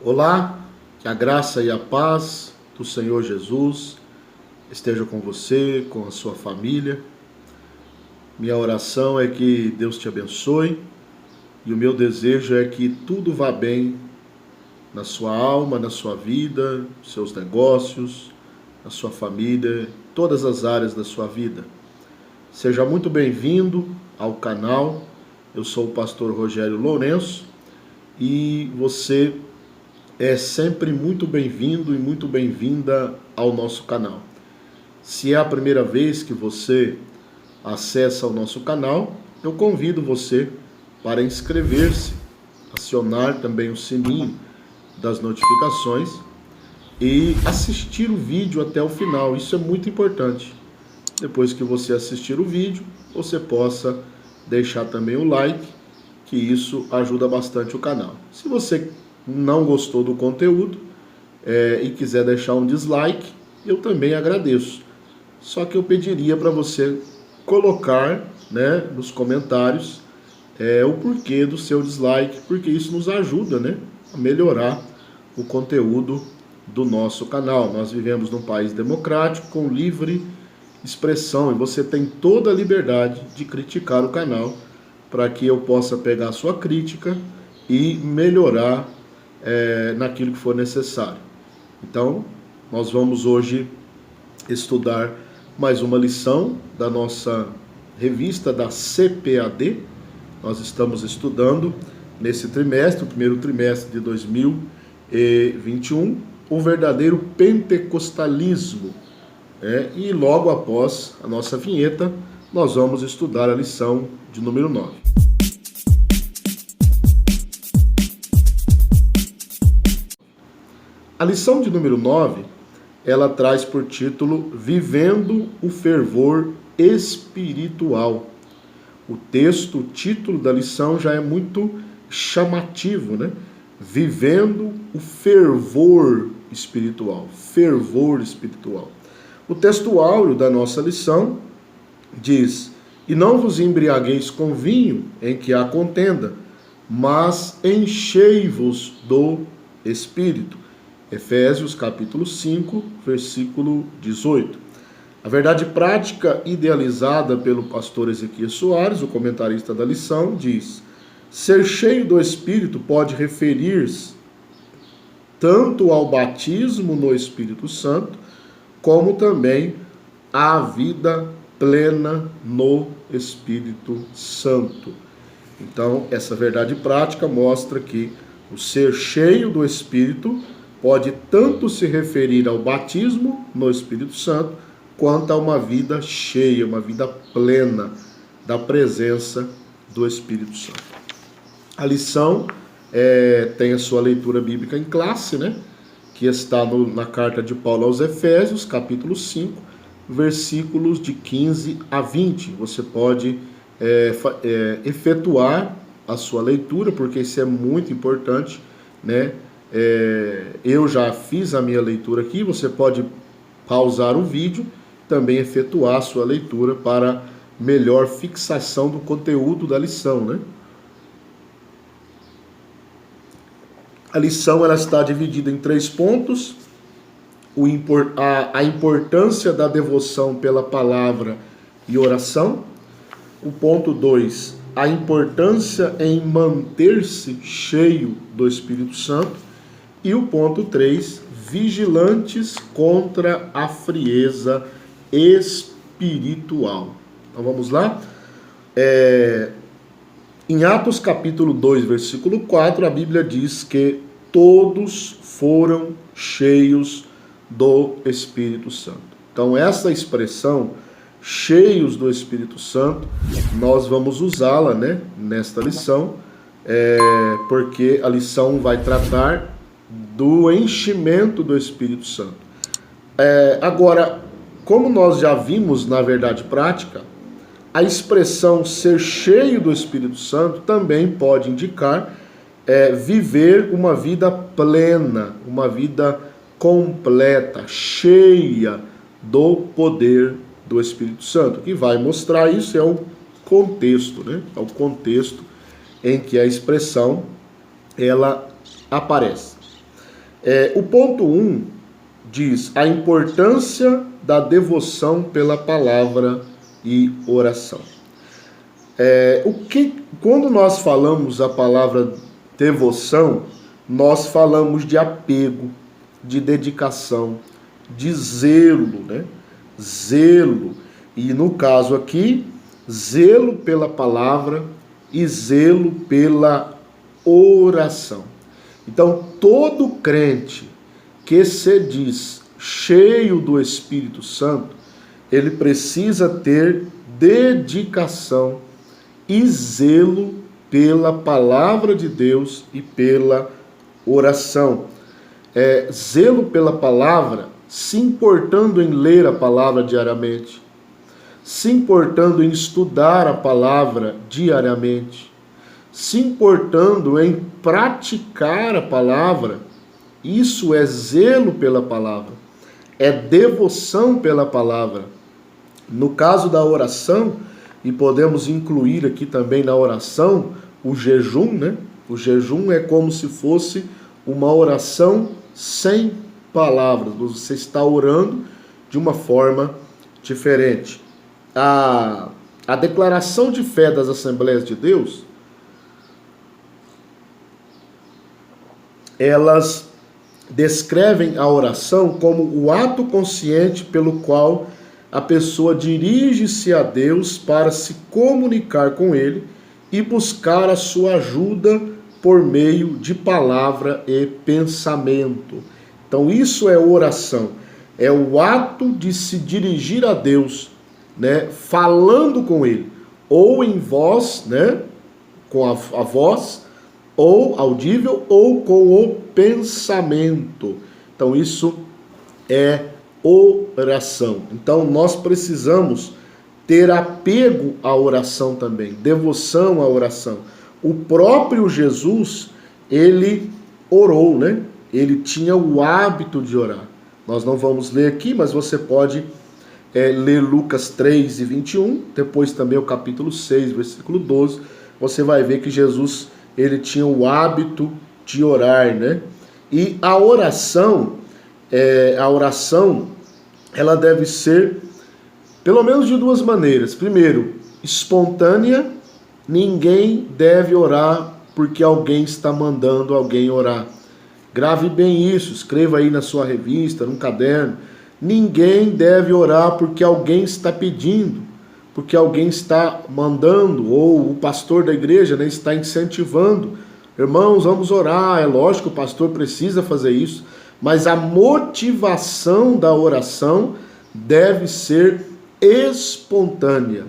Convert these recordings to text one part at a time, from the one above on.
Olá, que a graça e a paz do Senhor Jesus esteja com você, com a sua família. Minha oração é que Deus te abençoe e o meu desejo é que tudo vá bem na sua alma, na sua vida, nos seus negócios, na sua família, todas as áreas da sua vida. Seja muito bem-vindo ao canal. Eu sou o pastor Rogério Lourenço e você é sempre muito bem-vindo e muito bem-vinda ao nosso canal. Se é a primeira vez que você acessa o nosso canal, eu convido você para inscrever-se, acionar também o sininho das notificações e assistir o vídeo até o final. Isso é muito importante. Depois que você assistir o vídeo, você possa deixar também o like, que isso ajuda bastante o canal. Se você não gostou do conteúdo e quiser deixar um dislike, eu também agradeço. Só que eu pediria para você colocar, nos comentários o porquê do seu dislike, porque isso nos ajuda, a melhorar o conteúdo do nosso canal. Nós vivemos num país democrático com livre expressão e você tem toda a liberdade de criticar o canal para que eu possa pegar a sua crítica e melhorar naquilo que for necessário. Então, nós vamos hoje estudar mais uma lição da nossa revista da CPAD. Nós estamos estudando nesse trimestre, o primeiro trimestre de 2021, o verdadeiro pentecostalismo. E logo após a nossa vinheta, nós vamos estudar a lição de número 9. A lição de número 9, ela traz por título Vivendo o Fervor Espiritual. O texto, o título da lição já é muito chamativo, Vivendo o fervor espiritual. Fervor espiritual. O texto áureo da nossa lição diz: E não vos embriagueis com vinho em que há contenda, mas enchei-vos do Espírito. Efésios capítulo 5, versículo 18. A verdade prática idealizada pelo pastor Ezequias Soares, o comentarista da lição, diz: ser cheio do Espírito pode referir-se tanto ao batismo no Espírito Santo, como também à vida plena no Espírito Santo. Então, essa verdade prática mostra que o ser cheio do Espírito pode tanto se referir ao batismo no Espírito Santo, quanto a uma vida cheia, uma vida plena da presença do Espírito Santo. A lição tem a sua leitura bíblica em classe, que está na carta de Paulo aos Efésios, capítulo 5, versículos de 15 a 20. Você pode efetuar a sua leitura, porque isso é muito importante, eu já fiz a minha leitura aqui, você pode pausar o vídeo, também efetuar a sua leitura para melhor fixação do conteúdo da lição, A lição ela está dividida em 3 pontos: a importância da devoção pela palavra e oração. O ponto 2, a importância em manter-se cheio do Espírito Santo. E o ponto 3, vigilantes contra a frieza espiritual. Então vamos lá? Em Atos capítulo 2, versículo 4, a Bíblia diz que todos foram cheios do Espírito Santo. Então essa expressão, cheios do Espírito Santo, nós vamos usá-la, nesta lição, porque a lição vai tratar do enchimento do Espírito Santo. Agora, como nós já vimos na verdade prática, a expressão ser cheio do Espírito Santo também pode indicar viver uma vida plena, uma vida completa, cheia do poder do Espírito Santo. O que vai mostrar isso é o contexto, É o contexto em que a expressão ela aparece. O ponto 1 diz a importância da devoção pela palavra e oração. Quando nós falamos a palavra devoção, nós falamos de apego, de dedicação, de zelo, né? Zelo. E no caso aqui, zelo pela palavra e zelo pela oração. Então, todo crente que se diz cheio do Espírito Santo, ele precisa ter dedicação e zelo pela palavra de Deus e pela oração. Zelo pela palavra, se importando em ler a palavra diariamente, se importando em estudar a palavra diariamente, se importando em praticar a palavra. Isso é zelo pela palavra, é devoção pela palavra. No caso da oração, e podemos incluir aqui também na oração o jejum, né? O jejum é como se fosse uma oração sem palavras. Você está orando de uma forma diferente. A declaração de fé das Assembleias de Deus, elas descrevem a oração como o ato consciente pelo qual a pessoa dirige-se a Deus para se comunicar com Ele e buscar a sua ajuda por meio de palavra e pensamento. Então isso é oração, é o ato de se dirigir a Deus, né, falando com Ele, ou em voz, né, com a voz, ou audível, ou com o pensamento. Então isso é oração. Então nós precisamos ter apego à oração também, devoção à oração. O próprio Jesus, ele orou, né? Ele tinha o hábito de orar. Nós não vamos ler aqui, mas você pode ler Lucas 3 e 21, depois também o capítulo 6, versículo 12. Você vai ver que Jesus, ele tinha o hábito de orar, né? E a oração, ela deve ser pelo menos de duas maneiras. Primeiro, espontânea. Ninguém deve orar porque alguém está mandando alguém orar. Grave bem isso, escreva aí na sua revista, num caderno. Ninguém deve orar porque alguém está pedindo, porque alguém está mandando, ou o pastor da igreja, né, está incentivando. Irmãos, vamos orar. É lógico, o pastor precisa fazer isso, mas a motivação da oração deve ser espontânea.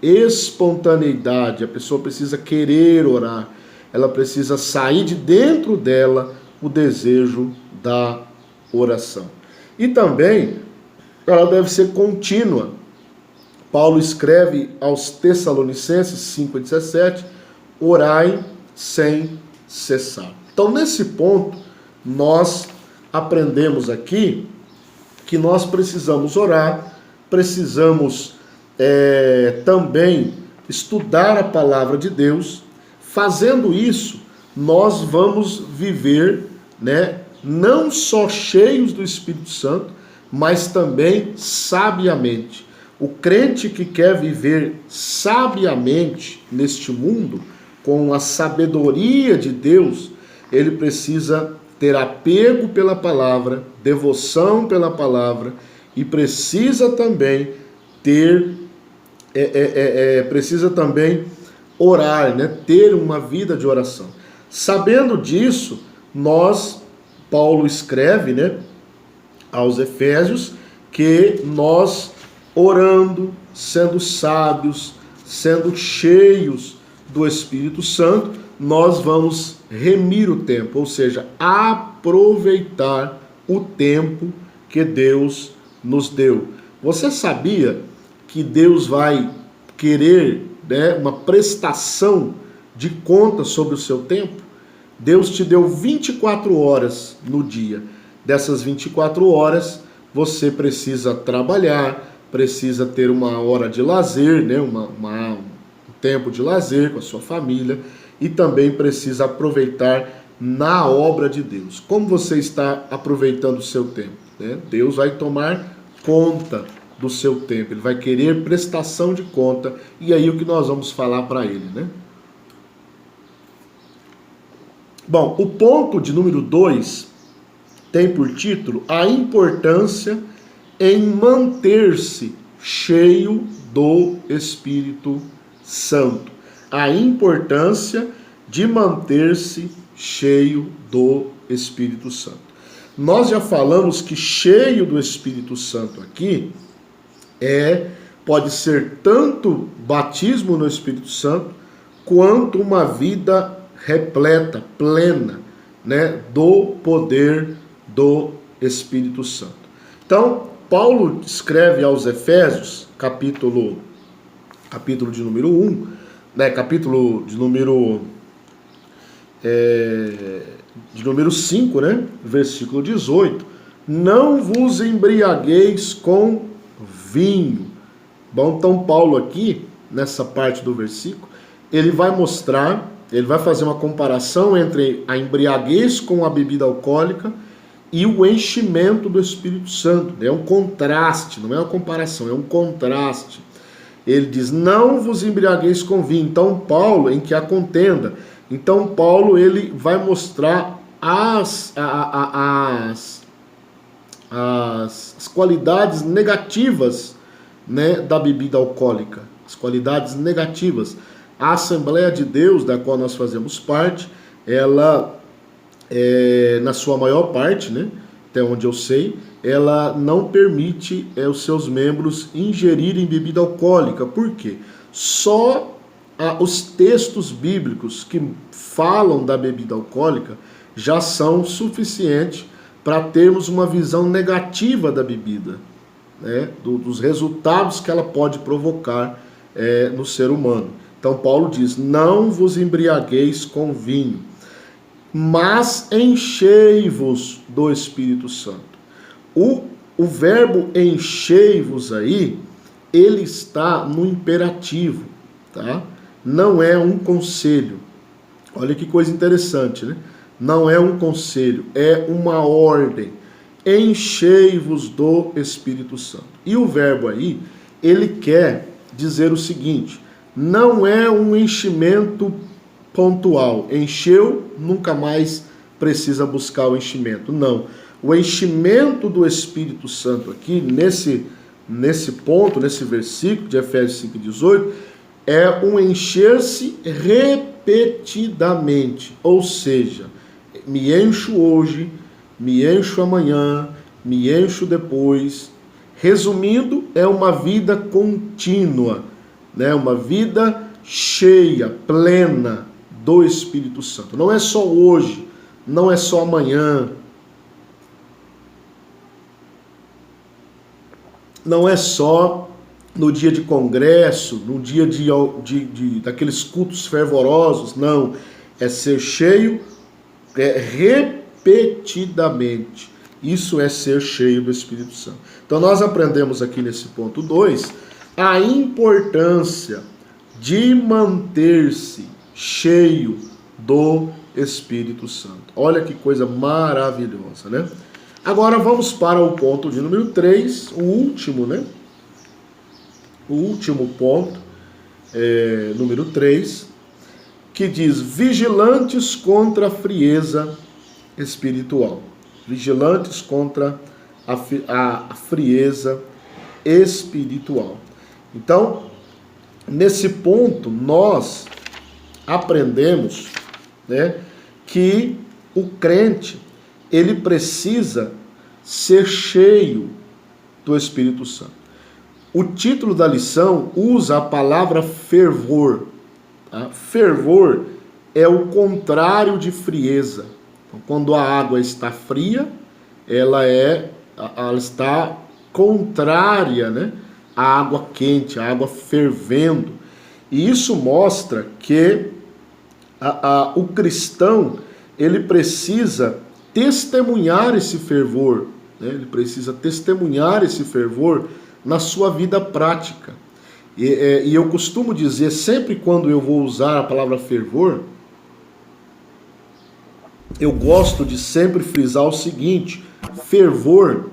Espontaneidade. A pessoa precisa querer orar. Ela precisa sair de dentro dela o desejo da oração. E também ela deve ser contínua. Paulo escreve aos Tessalonicenses 5,17: orai sem cessar. Então, nesse ponto, nós aprendemos aqui que nós precisamos orar, precisamos também estudar a palavra de Deus. Fazendo isso, nós vamos viver, né, não só cheios do Espírito Santo, mas também sabiamente. O crente que quer viver sabiamente neste mundo, com a sabedoria de Deus, ele precisa ter apego pela palavra, devoção pela palavra, e precisa também orar, né? Ter uma vida de oração. Sabendo disso, Paulo escreve, né, aos Efésios, que nós orando, sendo sábios, sendo cheios do Espírito Santo, nós vamos remir o tempo, ou seja, aproveitar o tempo que Deus nos deu. Você sabia que Deus vai querer, né, uma prestação de conta sobre o seu tempo? Deus te deu 24 horas no dia. Dessas 24 horas, você precisa trabalhar, precisa ter uma hora de lazer, né, um tempo de lazer com a sua família, e também precisa aproveitar na obra de Deus. Como você está aproveitando o seu tempo, né? Deus vai tomar conta do seu tempo, Ele vai querer prestação de conta, e aí o que nós vamos falar para Ele, né? Bom, o ponto de número 2 tem por título a importância em manter-se cheio do Espírito Santo. A importância de manter-se cheio do Espírito Santo. Nós já falamos que cheio do Espírito Santo aqui pode ser tanto batismo no Espírito Santo, quanto uma vida repleta, plena, né, do poder do Espírito Santo. Então, Paulo escreve aos Efésios, capítulo de número 1, né, capítulo de número 5, né, versículo 18, não vos embriagueis com vinho. Bom, então Paulo aqui, nessa parte do versículo, ele vai mostrar, ele vai fazer uma comparação entre a embriaguez com a bebida alcoólica e o enchimento do Espírito Santo. É um contraste, não é uma comparação, é um contraste. Ele diz, não vos embriagueis com vinho. Então Paulo, em que há contenda. Então Paulo, ele vai mostrar as qualidades negativas, né, da bebida alcoólica. As qualidades negativas. A Assembleia de Deus, da qual nós fazemos parte, ela, na sua maior parte, né, até onde eu sei, ela não permite os seus membros ingerirem bebida alcoólica. Por quê? Só os textos bíblicos que falam da bebida alcoólica já são suficientes para termos uma visão negativa da bebida, né, dos resultados que ela pode provocar no ser humano. Então Paulo diz, não vos embriagueis com vinho, mas enchei-vos do Espírito Santo. O verbo enchei-vos aí, ele está no imperativo, tá? Não é um conselho. Olha que coisa interessante, né? Não é um conselho, é uma ordem. Enchei-vos do Espírito Santo. E o verbo aí, ele quer dizer o seguinte, não é um enchimento pontual. Encheu, nunca mais precisa buscar o enchimento. Não. O enchimento do Espírito Santo aqui, nesse ponto, nesse versículo de Efésios 5,18, é um encher-se repetidamente. Ou seja, me encho hoje, me encho amanhã, me encho depois. Resumindo, é uma vida contínua, né? Uma vida cheia, plena do Espírito Santo. Não é só hoje, não é só amanhã, não é só no dia de congresso, no dia daqueles cultos fervorosos, não. É ser cheio repetidamente. Isso é ser cheio do Espírito Santo. Então nós aprendemos aqui nesse ponto 2 a importância de manter-se cheio do Espírito Santo. Olha que coisa maravilhosa, né? Agora vamos para o ponto de número 3, o último, né? O último ponto, número 3, que diz, vigilantes contra a frieza espiritual. Vigilantes contra a frieza espiritual. Então, nesse ponto, nós aprendemos, né, que o crente, ele precisa ser cheio do Espírito Santo. O título da lição usa a palavra fervor. Tá? Fervor é o contrário de frieza. Então, quando a água está fria, ela está contrária, né, à água quente, à água fervendo. E isso mostra que o cristão, ele precisa testemunhar esse fervor, né? Ele precisa testemunhar esse fervor na sua vida prática. E eu costumo dizer, sempre quando eu vou usar a palavra fervor, eu gosto de sempre frisar o seguinte: fervor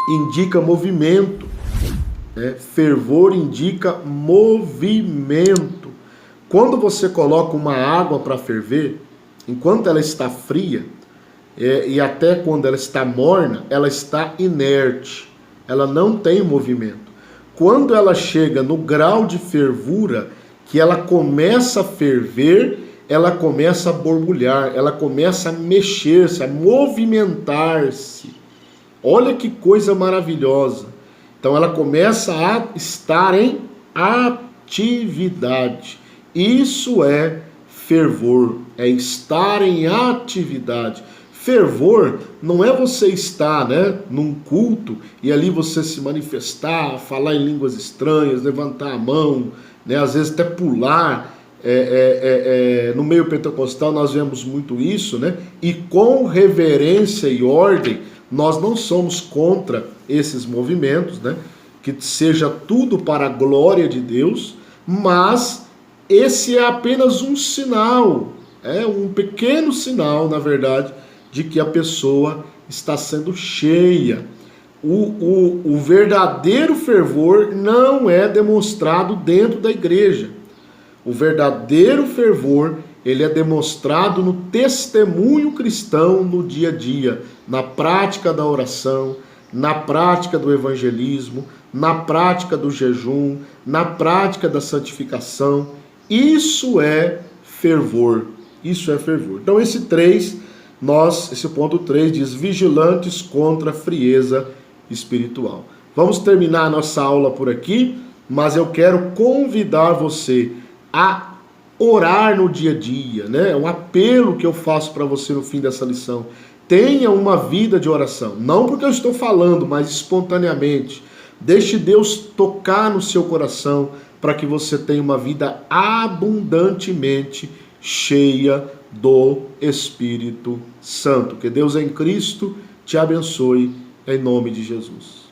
indica movimento, né? Fervor indica movimento. Quando você coloca uma água para ferver, enquanto ela está fria, e até quando ela está morna, ela está inerte, ela não tem movimento. Quando ela chega no grau de fervura, que ela começa a ferver, ela começa a borbulhar, ela começa a mexer-se, a movimentar-se. Olha que coisa maravilhosa. Então ela começa a estar em atividade. Isso é fervor, é estar em atividade. Fervor não é você estar, né, num culto e ali você se manifestar, falar em línguas estranhas, levantar a mão, né, às vezes até pular. No meio pentecostal nós vemos muito isso, né? E com reverência e ordem, nós não somos contra esses movimentos, né? Que seja tudo para a glória de Deus, mas esse é apenas um sinal, um pequeno sinal, na verdade, de que a pessoa está sendo cheia. O verdadeiro fervor não é demonstrado dentro da igreja. O verdadeiro fervor, ele é demonstrado no testemunho cristão no dia a dia, na prática da oração, na prática do evangelismo, na prática do jejum, na prática da santificação. Isso é fervor. Isso é fervor. Então esse ponto 3 diz: vigilantes contra a frieza espiritual. Vamos terminar a nossa aula por aqui, mas eu quero convidar você a orar no dia a dia, né? Um apelo que eu faço para você no fim dessa lição. Tenha uma vida de oração, não porque eu estou falando, mas espontaneamente. Deixe Deus tocar no seu coração para que você tenha uma vida abundantemente cheia do Espírito Santo. Que Deus em Cristo te abençoe, em nome de Jesus.